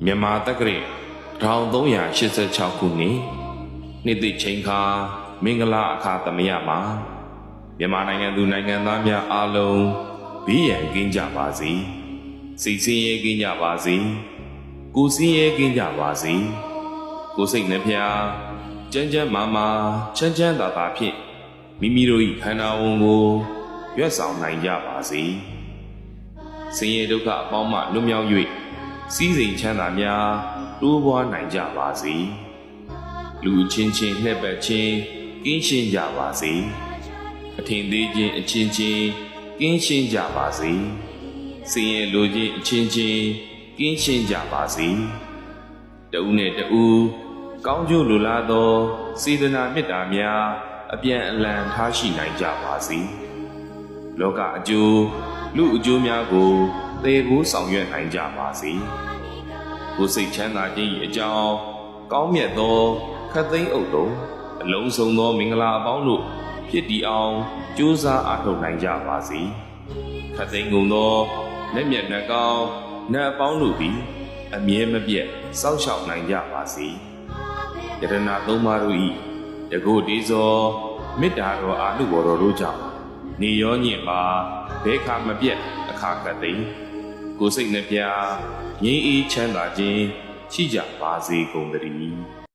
မြန်မာတက္ကရာ1386ခုနှစ်သိချိန်ခါမင်္ဂလာအခါသမယမှာမြန်မာနိုင်ငံသူနိုင်ငံသားများအားလုံးဘေးရန်ကင်းကြပါစေစိတ်ဆင်းရဲကင်းကြပါစေကိုယ်ဆင်းရဲကင်းကြပါစေကိုယ်စိတ်နှဖျားကျန်းကျန်းမာမာချမ်းချမ်းသာသာဖြင့်မိမိတို့၏ခန္ဓာဝန်ကိုရွတ်ဆောင်နိုင်ကြပါစေဆင်းရဲဒုက္ခအပေါင်းမှလွတ်မြောက်၍စည်းစိမ်ချမ်းသာများတိုးပွားနိုင်ကြပါစေလူချင်းချင်းလှည့်ပတ်ခြင်းကင်းရှင်းကြပါစေအထင်သေးခြင်းအချင်းချင်းကင်းရှင်းကြပါစေဆင်းရဲလိုခြင်းအချင်းချင်းကင်းရှင်းကြပါစေတဦးနဲ့တဦးကောင်းကျိုးလိုလားသောစေတနာမေတ္တာများအပြန်အလှန်ထားရှိနိုင်ကြပါစေလောကအကျိုးလူအကျိုးများကိုသေကိုဆောင်ရွက်နိုင်ကြပါစေကိုယ်စိတ်ချမ်းသာခြင်း၏အကြောင်းကောင်းမြတ်သောခတ်သိမ်းအုပ်တုံအလုံးစုံသောမင်္ဂလာအပေါင်းတို့ဖြစ်တည်အောင်ကြိုးစားအားထုတ်နိုင်ကြပါစေခတ်သိမ်းကုန်သောလက်မြတ်နှကောင်းနတ်အပေါင်းတို့သည်အမြဲမပြတ်စောင့်ရှောက်နိုင်ကြပါစေယတနာသုံးပါးတို့၏တကုတ်တေဇောမေတ္တာတော်အာနုဘော်တော်တို့ကြောင့်နေရောညင်ပါဘဲခါမပြတ်အခါခတ်သိမ်းကိုယ်စိတ်နှပြငြိမ်းအေးချမ်းသာခြင်းရှိကြပါစေကုန်သတည်း